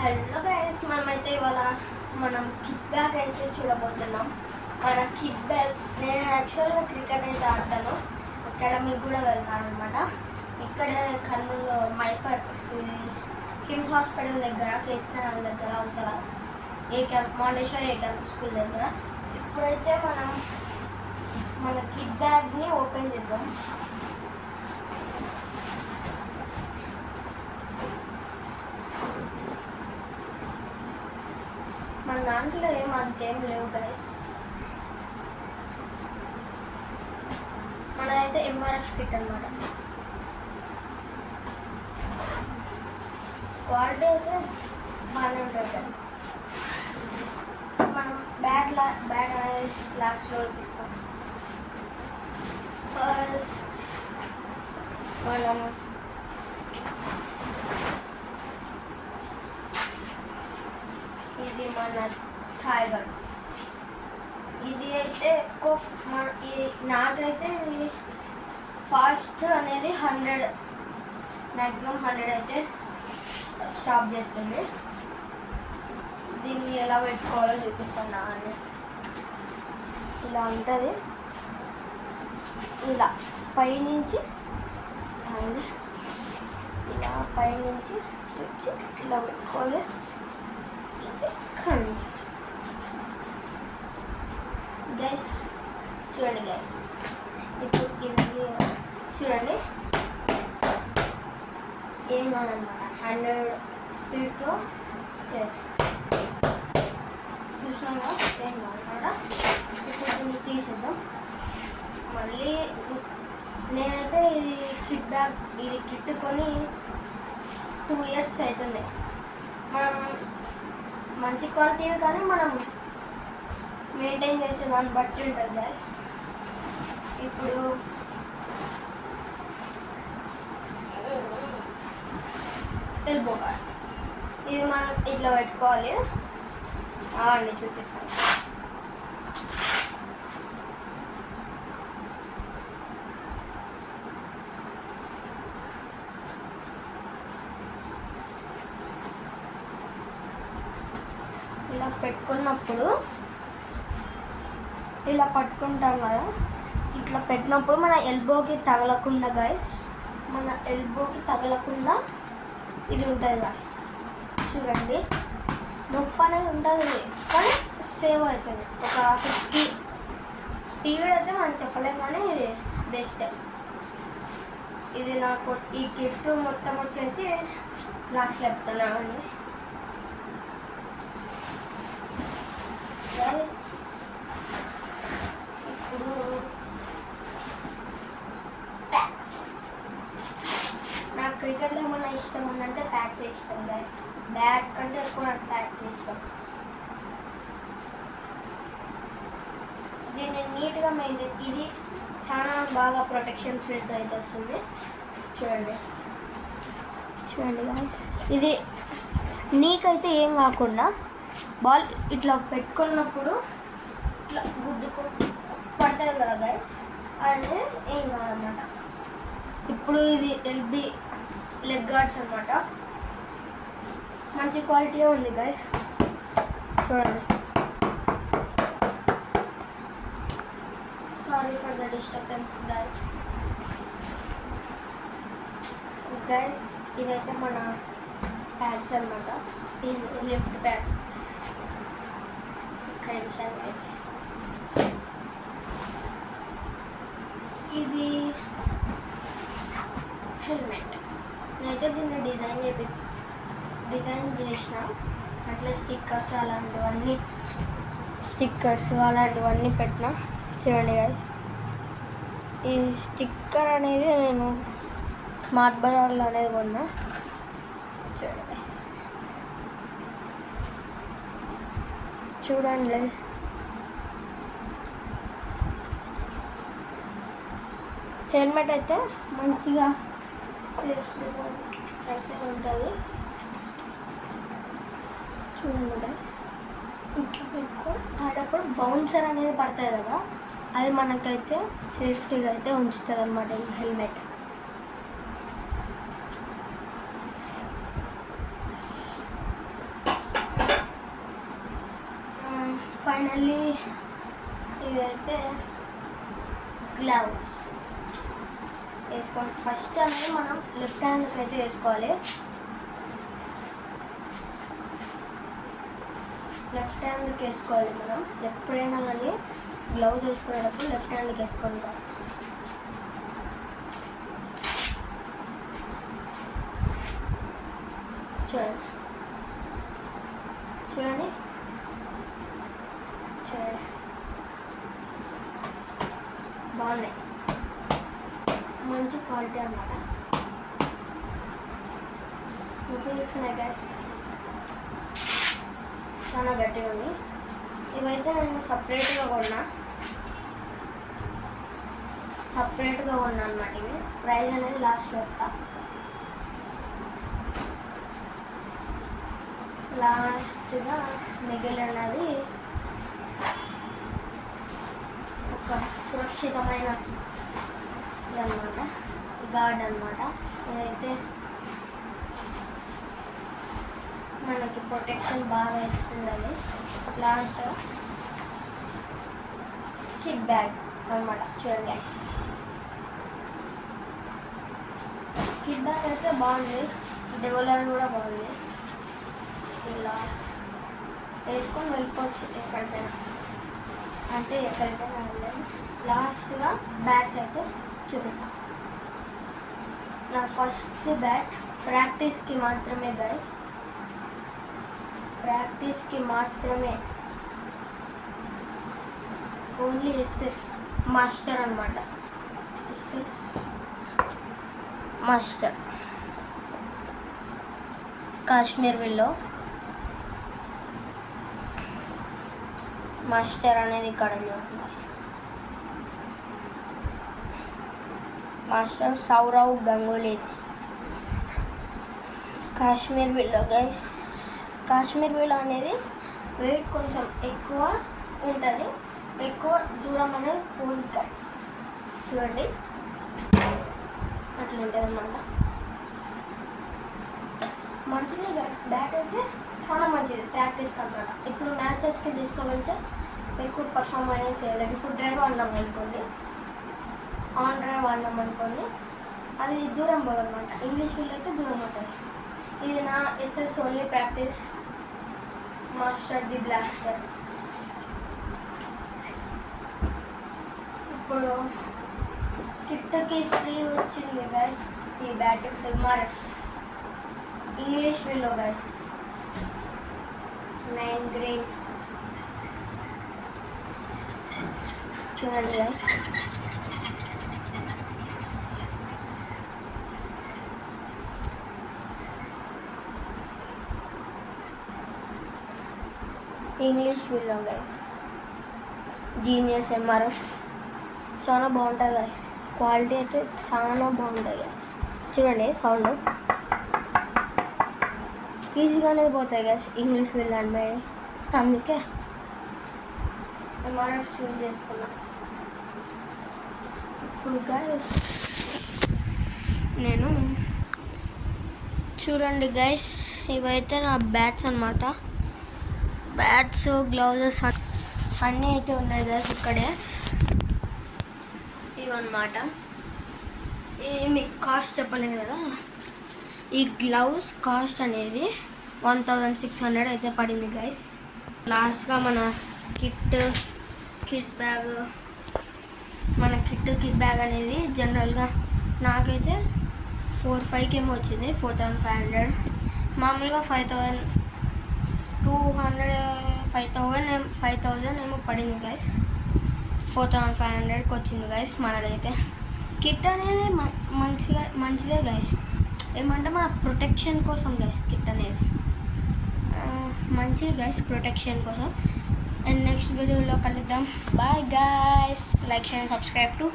Hello guys, మనమైతే ఇవాళ kit bag అయితే చూడబోతున్నాం. మన కిట్ బ్యాగ్, నేను యాక్చువల్గా క్రికెట్ అయితే ఆడతాను, అకాడమీకి కూడా వెళ్తాను అనమాట. ఇక్కడ కర్నూలులో మైపర్ కిమ్స్ హాస్పిటల్ దగ్గర, కేస్ కెనాల్ దగ్గర అవుతారా మాండేశ్వరి ఏకమ్ స్కూల్ దగ్గర. ఇప్పుడైతే మన కిట్ బ్యాగ్ని ఓపెన్ చేద్దాం. మన దాంట్లో అంతేం లేవు గైస్. మనదైతే ఎంఆర్ఎఫ్ కిట్ అనమాట. క్వాలిటీ అయితే బాగానే ఉంటుంది గైస్. మనం బ్యాడ్ అనేది లాస్ట్లో చూపిస్తాం. ఫస్ట్ మనం ఇది మన టైగర్. ఇది అయితే ఎక్కువ నాకైతే ఇది ఫాస్ట్ అనేది 100 మ్యాక్సిమం 100 అయితే స్టాప్ చేస్తుంది. దీన్ని ఎలా పెట్టుకోవాలో చూపిస్తాను. అని ఇలా ఉంటుంది, ఇలా పైనుంచి ఇలా పైనుంచి వచ్చి ఇలా పెట్టుకోవాలి. గైస్ చూడండి గైస్, ఇప్పుడు ఇది చూడండి ఏం కాదనమాట. 100 స్పీడ్తో చేయొచ్చు. చూసినాగా ఏం కాదనమాట. ఇప్పుడు దీన్ని తీసేద్దాం. మళ్ళీ నేనైతే ఇది కిట్ కొని 2 years అవుతుంది. మనం మంచి క్వాలిటీ కానీ మనం మెయింటైన్ చేసే దాన్ని బట్టి ఉంటుంది గ్యాస్. ఇప్పుడు వెళ్ళిపోవాలి. ఇది మనం ఇట్లా పెట్టుకోవాలి. అన్నీ చూపిస్తాను. ఇలా పెట్టుకున్నప్పుడు ఇలా పట్టుకుంటాం కదా, ఇట్లా పెట్టినప్పుడు మన ఎల్బోకి తగలకుండా గైస్, మన ఎల్బోకి తగలకుండా ఇది ఉంటుంది గైస్. చూడండి, నొప్పి అనేది ఉంటుంది కానీ సేవ్ అవుతుంది. ఒక 50 స్పీడ్ అయితే మనం చెప్పలేం కానీ ఇది బెస్ట్. ఇది నాకు ఈ కిట్ మొత్తం వచ్చేసి లాస్ట్లో చెప్తున్నామండి. ఇప్పుడు ప్యాక్స్, నాకు క్రికెట్లో ఏమన్నా ఇష్టం ఉందంటే ప్యాక్స్ ఇష్టం గైస్. బ్యాగ్ కంటే ఎక్కువ నాకు ప్యాక్స్ ఇష్టం. దీన్ని నీట్గా మెయింటైన్, ఇది చాలా బాగా ప్రొటెక్షన్ ఫీల్తో అయితే వస్తుంది. చూడండి గైస్, ఇది నీకైతే ఏం కాకుండా బాల్ ఇట్లా పెట్టుకున్నప్పుడు ఇట్లా గుద్దుకు పడుతుంది కదా గైస్, అనేది ఏం కాదన్నమాట. ఇప్పుడు ఇది ఎల్బీ లెగ్ గార్డ్స్ అనమాట. మంచి క్వాలిటీ ఉంది గైస్. చూడండి. Sorry for the disturbance guys. ఇదైతే మన ప్యాడ్స్ అనమాట. ఇది లెఫ్ట్ ప్యాడ్. ఇది హెల్మెట్. నేనైతే దీన్ని డిజైన్ చేసిన. అట్లా స్టిక్కర్స్ అలాంటివన్నీ పెట్టిన. చూడండి గైస్, ఈ స్టిక్కర్ అనేది నేను స్మార్ట్ బజార్లో అనేది కొన్నా. చూడండి గైస్, చూడండి. హెల్మెట్ అయితే మంచిగా సేఫ్గా అయితే ఉంటుంది. చూడండి గైస్, ఇట్లా పెట్టుకొని ఆడప్పుడు బౌన్సర్ అనేది పడుతుంది కదా, అది మనకైతే సేఫ్టీగా అయితే ఉంచుతుంది అన్నమాట ఈ హెల్మెట్. ఫైనల్లీ ఇదైతే గ్లౌస్ వేసుకోండి. ఫస్ట్ అనేది మనం లెఫ్ట్ హ్యాండ్కి అయితే వేసుకోవాలి. లెఫ్ట్ హ్యాండ్కి వేసుకోవాలి. మనం ఎప్పుడైనా కానీ గ్లౌజ్ వేసుకునేటప్పుడు లెఫ్ట్ హ్యాండ్కి వేసుకోండి గాయ్స్. చూడండి చూడండి చూడండి బాగున్నాయి, మంచి క్వాలిటీ అన్నమాట. చూపిస్తున్నాయి గాయ్స్, చాలా గట్టిగా ఉంది. ఇవైతే నేను సపరేట్గా కొన్నా అనమాట. ఇవి ప్రైస్ అనేది లాస్ట్లో చెప్తా. లాస్ట్గా మిగిలినది ఒక సురక్షితమైన ఇదన్నమాట, గార్డ్ అన్నమాట. ఇదైతే మనకి ప్రొటెక్షన్ బాగా ఇస్తుంది. అది లాస్ట్గా కిట్ బ్యాగ్ అన్నమాట. చూడండి గైస్, కిట్ బ్యాగ్ అయితే బాగుంది, డెవలర్ కూడా బాగుంది. ఇలా వేసుకొని వెళ్ళిపోవచ్చు ఎక్కడికైనా, అంటే ఎక్కడికైనా వెళ్ళాలి. లాస్ట్గా బ్యాట్స్ అయితే చూపిస్తాం. నా ఫస్ట్ బ్యాట్ ప్రాక్టీస్కి మాత్రమే గైస్, ప్రాక్టీస్కి మాత్రమే. ఓన్లీ ఎస్ఎస్ మాస్టర్ అన్నమాట. SS master Kashmir willow master అనేది ఇక్కడ master Sourav Ganguly. Kashmir willow guys, Kashmir willow అనేది వెయిట్ కొంచెం ఎక్కువ ఉంటుంది, ఎక్కువ దూరం అనేది పోదు గైస్. చూడండి అట్లా ఉంటుంది అన్నమాట. మంచిది గైస్, బ్యాట్ అయితే చాలా మంచిది ప్రాక్టీస్కి అన్నమాట. ఇప్పుడు మ్యాచెస్కి తీసుకొని వెళ్తే ఎక్కువ పర్ఫామ్ అనేది చేయలేము. ఇప్పుడు డ్రైవ్ ఆడినాం అనుకోండి, ఆన్ డ్రైవ్ ఆడినాం అనుకోండి, అది దూరం పోదన్నమాట. ఇంగ్లీష్ వీల్ అయితే దూరం అవుతుంది. ఇది నా SS only practice master the blaster. ఇప్పుడు కిట్కి ఫ్రీ వచ్చింది గైస్ ఈ bat, MRF English willow guys 9 grades. చూడండి guys, English willow guys genius MRF చాలా బాగుంటుంది గైస్. క్వాలిటీ అయితే చాలా బాగుంటుంది గైస్. చూడండి సౌండ్ ఈజీగానే పోతాయి గైస్ ఇంగ్లీష్ వీల్ అంటే, అందుకే ఎంఆర్ఎఫ్ చూస్ చేసుకున్నా. ఇప్పుడు గైస్ నేను చూడండి గైస్, ఇవైతే నా బ్యాట్స్ అన్నమాట. బ్యాట్స్ గ్లౌజెస్ అన్నీ అయితే ఉన్నాయి గైస్ ఇక్కడే. ఇవన్నమాట. మీకు కాస్ట్ చెప్పలేదు కదా, ఈ గ్లౌస్ కాస్ట్ అనేది 1600 అయితే పడింది గైస్. లాస్ట్గా మన కిట్ బ్యాగ్ అనేది జనరల్గా నాకైతే 4-5 ఏమో వచ్చింది, 4500. మామూలుగా 5000 ఏమో పడింది గైస్. 4500కి వచ్చింది గైస్ మనదైతే. కిట్ అనేది మంచిదే గైస్, ఏమంటే మన ప్రొటెక్షన్ కోసం గైస్. కిట్ అనేది మంచిది గైస్ ప్రొటెక్షన్ కోసం. అండ్ నెక్స్ట్ వీడియోలో కలుద్దాం. Bye guys, like share and subscribe to